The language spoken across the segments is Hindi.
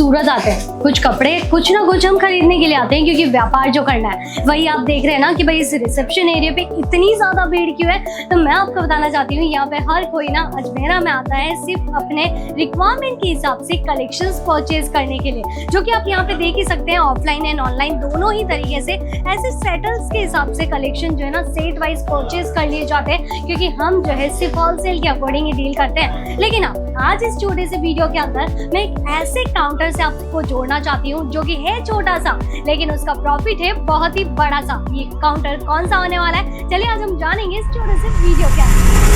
सूरत आते हैं कुछ कपड़े, कुछ ना कुछ हम खरीदने के लिए आते हैं क्योंकि व्यापार जो करना है। वही आप देख रहे हैं ना कि भाई इस रिसेप्शन एरिया पे इतनी ज्यादा भीड़ क्यों है। तो मैं आपको बताना चाहती हूँ यहाँ पे हर कोई ना अजमेरा में आता है सिर्फ अपने रिक्वायरमेंट के हिसाब से कलेक्शंस परचेज करने के लिए, जो कि आप यहाँ पे देख ही सकते हैं ऑफलाइन एंड ऑनलाइन दोनों ही तरीके से ऐसे सेटल्स के हिसाब से कलेक्शन जो है ना सेट वाइज परचेज कर लिए जाते हैं, क्योंकि हम जो है सिर्फ होलसेल के अकॉर्डिंग ही डील करते हैं। लेकिन आज इस छोटे से वीडियो के अंदर मैं एक ऐसे काउंटर से आपको जोड़ना चाहती हूँ जो कि है छोटा सा लेकिन उसका प्रॉफिट है बहुत ही बड़ा सा। ये काउंटर कौन सा होने वाला है, चलिए आज हम जानेंगे इस छोटे से वीडियो के अंदर।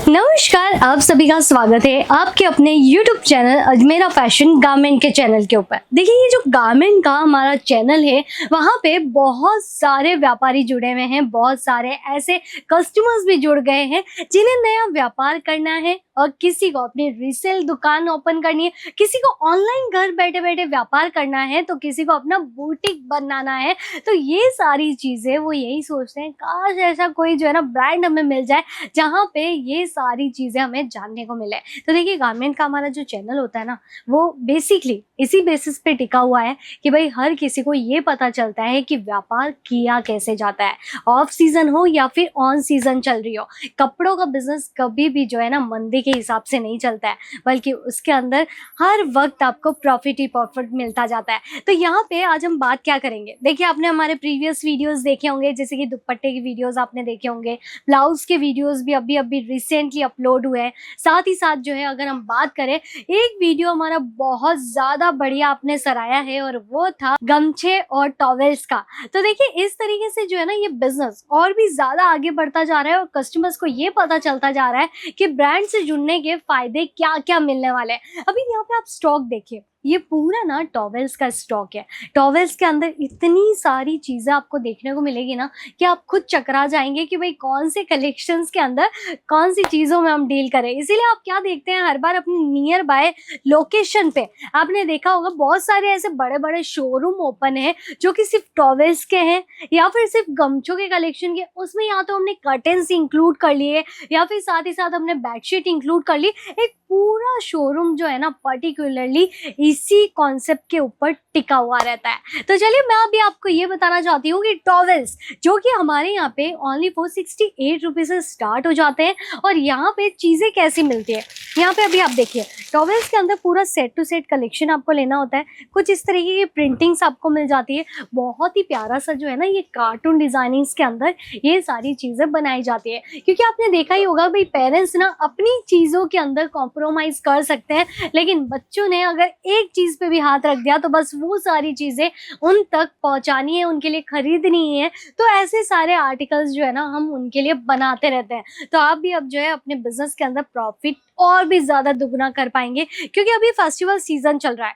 नमस्कार, आप सभी का स्वागत है आपके अपने YouTube channel Ajmera fashion garment के चैनल के ऊपर। देखिए ये जो गारमेंट का हमारा चैनल है वहाँ पे बहुत सारे व्यापारी जुड़े हुए हैं, बहुत सारे ऐसे कस्टमर्स भी जुड़ गए हैं जिन्हें नया व्यापार करना है और किसी को अपनी रीसेल दुकान ओपन करनी है, किसी को ऑनलाइन घर बैठे बैठे व्यापार करना है, तो किसी को अपना बुटीक बनाना है। तो ये सारी चीज़ें वो यही सोचते हैं काश ऐसा कोई जो है ना ब्रांड हमें मिल जाए जहाँ पे ये सारी चीज़ें हमें जानने को मिले। तो देखिए गारमेंट का हमारा जो चैनल होता है ना वो बेसिकली इसी बेसिस पे टिका हुआ है कि भाई हर किसी को ये पता चलता है कि व्यापार किया कैसे जाता है, ऑफ सीजन हो या फिर ऑन सीजन चल रही हो। कपड़ों का बिजनेस कभी भी जो है ना मंदी के हिसाब से नहीं चलता है, बल्कि उसके अंदर हर वक्त आपको प्रॉफिट ही प्रॉफिट मिलता जाता है। तो यहाँ पे आज हम बात क्या करेंगे, देखिए आपने हमारे प्रीवियस वीडियोस देखे होंगे, जैसे कि दुपट्टे की वीडियोस आपने देखे होंगे, ब्लाउज के वीडियोस भी अभी रिसेंटली अपलोड हुए हैं। साथ ही साथ जो है अगर हम बात करें, एक वीडियो हमारा बहुत ज्यादा बढ़िया आपने सराहा है और वो था गमछे और टॉवेल्स का। तो देखिए इस तरीके से जो है ना ये बिजनेस और भी ज्यादा आगे बढ़ता जा रहा है और कस्टमर्स को ये पता चलता जा रहा है कि ब्रांड से जुड़ने के फायदे क्या क्या मिलने वाले हैं। अभी यहाँ पे आप स्टॉक देखिए, ये पूरा ना टॉवेल्स का स्टॉक है। टॉवेल्स के अंदर इतनी सारी चीज़ें आपको देखने को मिलेगी ना कि आप खुद चकरा जाएंगे कि भाई कौन से कलेक्शंस के अंदर कौन सी चीज़ों में हम डील करें। इसीलिए आप क्या देखते हैं हर बार अपनी नियर बाय लोकेशन पे आपने देखा होगा बहुत सारे ऐसे बड़े बड़े शोरूम ओपन है जो कि सिर्फ टॉवेल्स के हैं या फिर सिर्फ गमछों के कलेक्शन के। उसमें या तो हमने कर्टेन्स इंक्लूड कर लिए या फिर साथ ही साथ हमने बेडशीट इंक्लूड कर ली। एक पूरा शोरूम जो है ना पर्टिकुलरली इसी कॉन्सेप्ट के ऊपर टिका हुआ रहता है। तो चलिए मैं अभी आपको ये बताना चाहती हूँ कि टॉवेल्स जो कि हमारे यहाँ पे ओनली 468 रुपीज से स्टार्ट हो जाते हैं और यहाँ पे चीज़ें कैसी मिलती है। यहाँ पे अभी आप देखिए टॉवेल्स के अंदर पूरा सेट टू सेट कलेक्शन आपको लेना होता है। कुछ इस तरीके की प्रिंटिंग्स आपको मिल जाती है, बहुत ही प्यारा सा जो है ना ये कार्टून डिजाइनिंग्स के अंदर ये सारी चीज़ें बनाई जाती है। क्योंकि आपने देखा ही होगा भाई पेरेंट्स ना अपनी चीज़ों के अंदर कॉम्प्रोमाइज़ कर सकते हैं, लेकिन बच्चों ने अगर एक चीज़ पे भी हाथ रख दिया तो बस वो सारी चीज़ें उन तक पहुंचानी है, उनके लिए खरीदनी है। तो ऐसे सारे आर्टिकल्स जो है ना हम उनके लिए बनाते रहते हैं। तो आप भी अब जो है अपने बिजनेस के अंदर प्रॉफिट और भी ज़्यादा दुगना कर पाएंगे, क्योंकि अभी फेस्टिवल सीजन चल रहा है।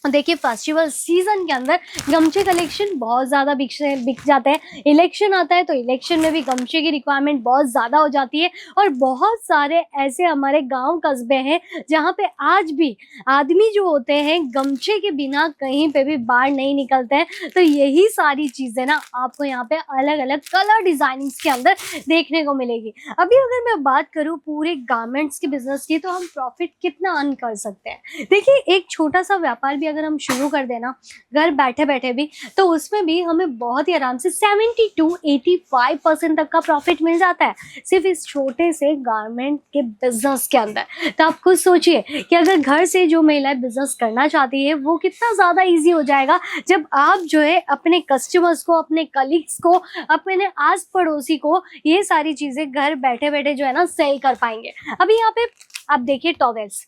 देखिए फेस्टिवल सीजन के अंदर गमछे कलेक्शन बहुत ज़्यादा बिक जाते हैं। इलेक्शन आता है तो इलेक्शन में भी गमछे की रिक्वायरमेंट बहुत ज़्यादा हो जाती है और बहुत सारे ऐसे हमारे गांव कस्बे हैं जहां पे आज भी आदमी जो होते हैं गमछे के बिना कहीं पे भी बाहर नहीं निकलते हैं। तो यही सारी चीज़ें ना आपको यहाँ पे अलग अलग कलर डिज़ाइनिंग्स के अंदर देखने को मिलेगी। अभी अगर मैं बात करूँ पूरे गारमेंट्स के बिजनेस की तो हम प्रॉफिट कितना अर्न कर सकते हैं। देखिए एक छोटा सा व्यापार भी अगर हम शुरू कर देना घर बैठे बैठे भी तो उसमें भी हमें बहुत ही आराम से 70 to 85% तक का प्रॉफिट मिल जाता है सिर्फ इस छोटे से गारमेंट के बिजनेस के अंदर। तो आप खुद सोचिए कि अगर घर से जो महिलाएं बिजनेस करना चाहती है वो कितना ज़्यादा इजी हो जाएगा जब आप जो है अपने कस्टमर्स को, अपने कलीग्स को, अपने आस पड़ोसी को ये सारी चीज़ें घर बैठे बैठे जो है ना सेल कर पाएंगे। अभी यहाँ पे आप देखिए टॉवेल्स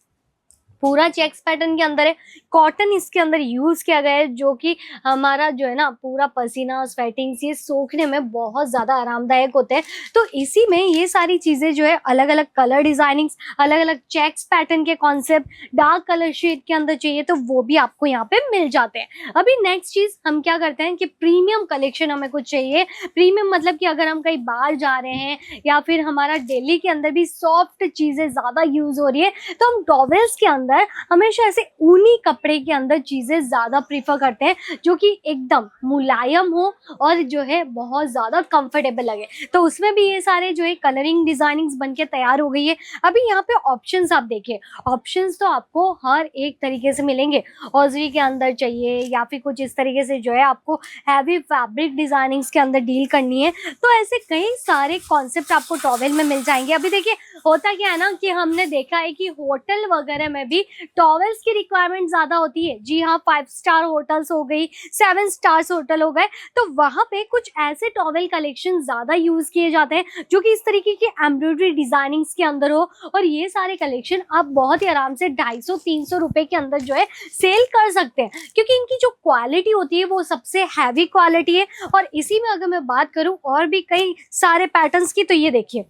पूरा चेक्स पैटर्न के अंदर है, कॉटन इसके अंदर यूज किया गया है जो कि हमारा जो है ना पूरा पसीना स्वेटिंग्स ये सोखने में बहुत ज़्यादा आरामदायक होते हैं। तो इसी में ये सारी चीज़ें जो है अलग अलग कलर डिज़ाइनिंग्स, अलग अलग चेक्स पैटर्न के कॉन्सेप्ट, डार्क कलर शेड के अंदर चाहिए तो वो भी आपको यहाँ पे मिल जाते हैं। अभी नेक्स्ट चीज़ हम क्या करते हैं कि प्रीमियम कलेक्शन हमें कुछ चाहिए। प्रीमियम मतलब कि अगर हम कहीं बाहर जा रहे हैं या फिर हमारा डेली के अंदर भी सॉफ्ट चीज़ें ज़्यादा यूज़ हो रही है तो हम टॉवेल्स के अंदर अंदर हमेशा ऐसे ऊनी कपड़े के अंदर चीजें ज्यादा प्रीफर करते हैं, जो कि एकदम मुलायम हो और जो है बहुत ज्यादा कंफर्टेबल लगे। तो उसमें भी ये सारे जो है कलरिंग डिजाइनिंग्स बन के तैयार हो गई है। अभी यहाँ पे ऑप्शंस आप देखिए, ऑप्शंस तो आपको हर एक तरीके से मिलेंगे। ऑजरी के अंदर चाहिए या फिर कुछ इस तरीके से जो है आपको हैवी फैब्रिक डिजाइनिंग्स के अंदर डील करनी है, तो ऐसे कई सारे कॉन्सेप्ट आपको टॉवेल में मिल जाएंगे। अभी देखिए होता क्या है ना कि हमने देखा है कि होटल वगैरह में भी टॉवेल्स की रिक्वायरमेंट ज्यादा होती है। जी हाँ, 5 स्टार होटल्स हो गई, 7 स्टार्स होटल हो गए, तो वहां पे कुछ ऐसे टॉवेल कलेक्शन ज्यादा यूज किए जाते हैं जो कि इस तरीके की एम्ब्रॉयडरी डिजाइनिंग्स के अंदर हो। और ये सारे कलेक्शन आप बहुत ही आराम से 250-300 रुपए के अंदर जो है सेल कर सकते हैं, क्योंकि इनकी जो क्वालिटी होती है वो सबसे हैवी क्वालिटी है। और इसी में अगर मैं बात करूं और भी कई सारे पैटर्न्स की, तो ये देखिए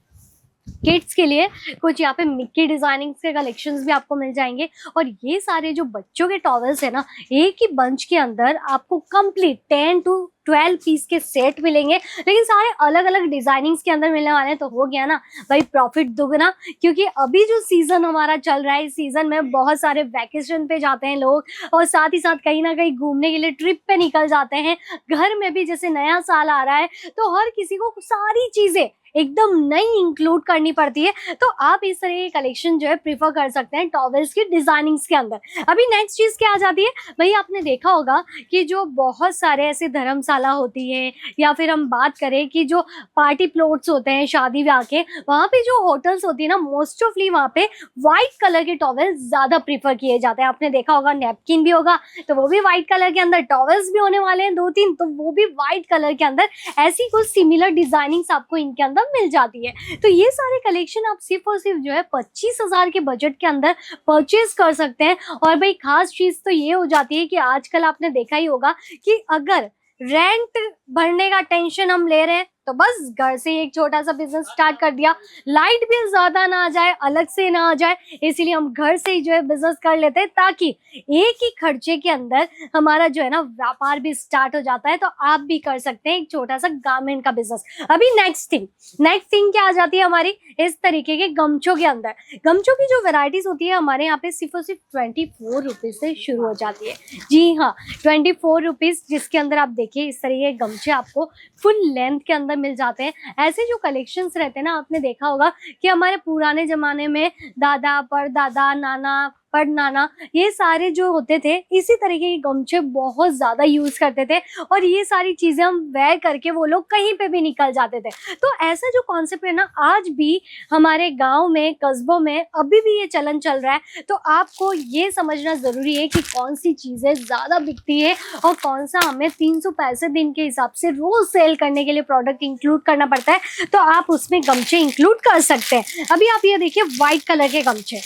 किड्स के लिए कुछ यहाँ पे मिक्की डिजाइनिंग के कलेक्शंस भी आपको मिल जाएंगे। और ये सारे जो बच्चों के टॉवेल्स है ना, एक ही बंच के अंदर आपको कंप्लीट 10 to 12 पीस के सेट मिलेंगे, लेकिन सारे अलग अलग डिजाइनिंग्स के अंदर मिलने वाले हैं। तो हो गया ना भाई प्रॉफिट दुगना, क्योंकि अभी जो सीजन हमारा चल रहा है, इस सीजन में बहुत सारे वैकेशन पे जाते हैं लोग, और साथ ही साथ कहीं ना कहीं घूमने के लिए ट्रिप पे निकल जाते हैं। घर में भी जैसे नया साल आ रहा है, तो हर किसी को सारी चीजें एकदम नई इंक्लूड करनी पड़ती है। तो आप इस तरह के कलेक्शन जो है प्रीफर कर सकते हैं टॉवेल्स की डिजाइनिंग्स के अंदर। अभी नेक्स्ट चीज क्या आ जाती है भाई, आपने देखा होगा कि जो बहुत सारे ऐसे धर्मशाला होती है, या फिर हम बात करें कि जो पार्टी प्लॉट्स होते हैं शादी ब्याह के, वहां पे जो होटल्स होती है ना, मोस्ट ऑफली वहां पे व्हाइट कलर के टॉवेल्स ज्यादा प्रीफर किए जाते हैं। आपने देखा होगा नैपकिन भी होगा तो वो भी व्हाइट कलर के अंदर, टॉवेल्स भी होने वाले हैं 2-3 तो वो भी व्हाइट कलर के अंदर। ऐसी कुछ सिमिलर डिजाइनिंग्स आपको इनके अंदर मिल जाती है। तो ये सारे कलेक्शन आप सिर्फ और सिर्फ जो है 25,000 के बजट के अंदर परचेज कर सकते हैं। और भाई खास चीज तो ये हो जाती है कि आजकल आपने देखा ही होगा कि अगर रेंट भरने का टेंशन हम ले रहे हैं, तो बस घर से एक छोटा सा बिजनेस स्टार्ट कर दिया, लाइट बिल ज्यादा ना आ जाए, अलग से ना आ जाए, इसीलिए हम घर से ही जो है बिजनेस कर लेते हैं, ताकि एक ही खर्चे के अंदर हमारा जो है ना व्यापार भी स्टार्ट हो जाता है। तो आप भी कर सकते हैं एक छोटा सा गारमेंट का बिजनेस। अभी नेक्स्ट थिंग क्या आ जाती है हमारी, इस तरीके के गमछों के अंदर। गमछों की जो वेराइटीज होती है हमारे यहाँ पे सिर्फ और सिर्फ 24 रुपीज से शुरू हो जाती है। जी हाँ, 24 रुपीज, जिसके अंदर आप देखिए इस तरीके के गमछे आपको फुल लेंथ के अंदर मिल जाते हैं। ऐसे जो कलेक्शंस रहते हैं ना, आपने देखा होगा कि हमारे पुराने जमाने में दादा परदादा नाना परनाना ये सारे जो होते थे, इसी तरीके के गमछे बहुत ज्यादा यूज करते थे, और ये सारी चीजें हम वेयर करके वो लोग कहीं पे भी निकल जाते थे। तो ऐसा जो कॉन्सेप्ट है ना, आज भी हमारे गांव में, कस्बों में अभी भी ये चलन चल रहा है। तो आपको ये समझना जरूरी है कि कौन सी चीजें ज्यादा बिकती है और कौन सा हमें 365 दिन के हिसाब से रोज सेल करने के लिए प्रोडक्ट इंक्लूड करना पड़ता है। तो आप उसमें गमछे इंक्लूड कर सकते हैं। अभी आप ये देखिए व्हाइट कलर के गमछे,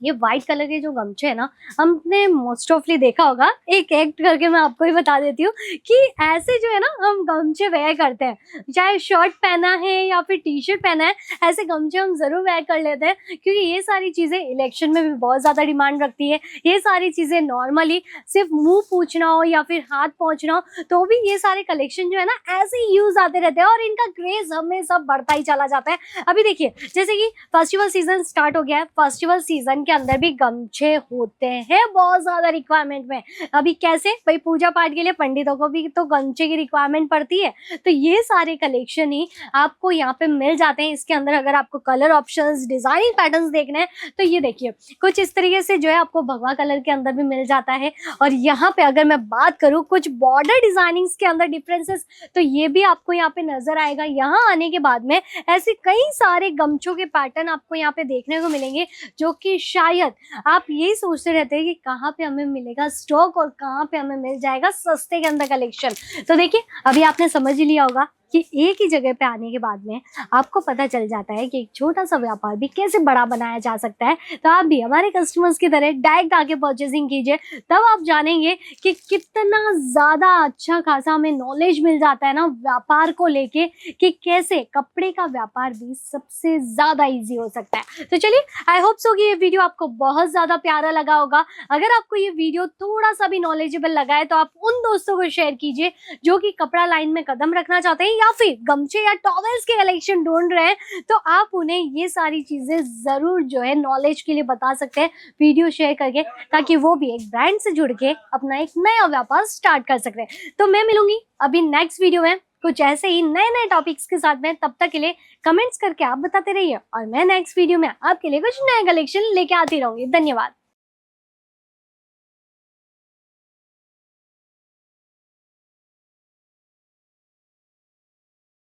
ये व्हाइट कलर के जो गमछे है ना, हमने मोस्ट ऑफली देखा होगा, एक एक्ट करके मैं आपको ही बता देती हूँ कि ऐसे जो है ना हम गमछे वेयर करते हैं, चाहे शर्ट पहना है या फिर टी शर्ट पहना है, ऐसे गमछे हम जरूर वेयर कर लेते हैं, क्योंकि ये सारी चीजें इलेक्शन में भी बहुत ज्यादा डिमांड रखती है। ये सारी चीजें नॉर्मली सिर्फ मुंह पूछना हो या फिर हाथ पहुंचना हो, तो भी ये सारे कलेक्शन जो है ना ऐसे ही यूज आते रहते हैं, और इनका क्रेज हमेशा बढ़ता ही चला जाता है। अभी देखिए जैसे कि फेस्टिवल सीजन स्टार्ट हो गया है, फेस्टिवल सीजन के अंदर भी गमछे होते हैं बहुत ज्यादा रिक्वायरमेंट में। अभी कैसे भाई, पूजा पाठ के लिए पंडितों को भी तो गमछे की रिक्वायरमेंट पड़ती है। तो ये सारे कलेक्शन ही आपको यहाँ पे मिल जाते हैं। इसके अंदर अगर आपको कलर ऑप्शंस, डिजाइनिंग पैटर्न्स देखने हैं, तो ये देखिए कुछ इस तरीके से जो है आपको भगवा कलर के अंदर भी मिल जाता है। और यहाँ पे अगर मैं बात करूँ कुछ बॉर्डर डिजाइनिंग्स के अंदर डिफरेंसेस, तो ये भी आपको यहाँ पे नजर आएगा। यहाँ आने के बाद में ऐसे कई सारे गमछों के पैटर्न आपको यहाँ पे देखने को मिलेंगे, जो कि शायद आप यही सोचते रहते हैं कि कहाँ पे हमें मिलेगा स्टॉक और कहाँ पे हमें मिल जाएगा सस्ते के अंदर कलेक्शन। तो देखिए अभी आपने समझ ही लिया होगा कि एक ही जगह पे आने के बाद में आपको पता चल जाता है कि एक छोटा सा व्यापार भी कैसे बड़ा बनाया जा सकता है। तो आप भी हमारे कस्टमर्स की तरह डायरेक्ट आके परचेसिंग कीजिए, तब आप जानेंगे कि कितना ज्यादा अच्छा खासा हमें नॉलेज मिल जाता है ना व्यापार को लेके, कि कैसे कपड़े का व्यापार भी सबसे ज्यादा ईजी हो सकता है। तो चलिए, आई होप सो कि ये वीडियो आपको बहुत ज्यादा प्यारा लगा होगा। अगर आपको ये वीडियो थोड़ा सा भी नॉलेजेबल लगा है, तो आप उन दोस्तों को शेयर कीजिए जो कि कपड़ा लाइन में कदम रखना चाहते हैं, या फिर गमछे या टॉवेल्स के कलेक्शन ढूंढ रहे हैं तो आप उन्हें ये सारी चीजें जरूर जो है नॉलेज के लिए बता सकते हैं वीडियो शेयर करके, ताकि वो भी एक ब्रांड से जुड़ के अपना एक नया व्यापार स्टार्ट कर सकते हैं। तो मैं मिलूंगी अभी नेक्स्ट वीडियो में कुछ ऐसे ही नए नए टॉपिक्स के साथ में। तब तक के लिए कमेंट्स करके आप बताते रहिए और मैं नेक्स्ट वीडियो में आपके लिए कुछ नए कलेक्शन लेके आती रहूंगी। धन्यवाद।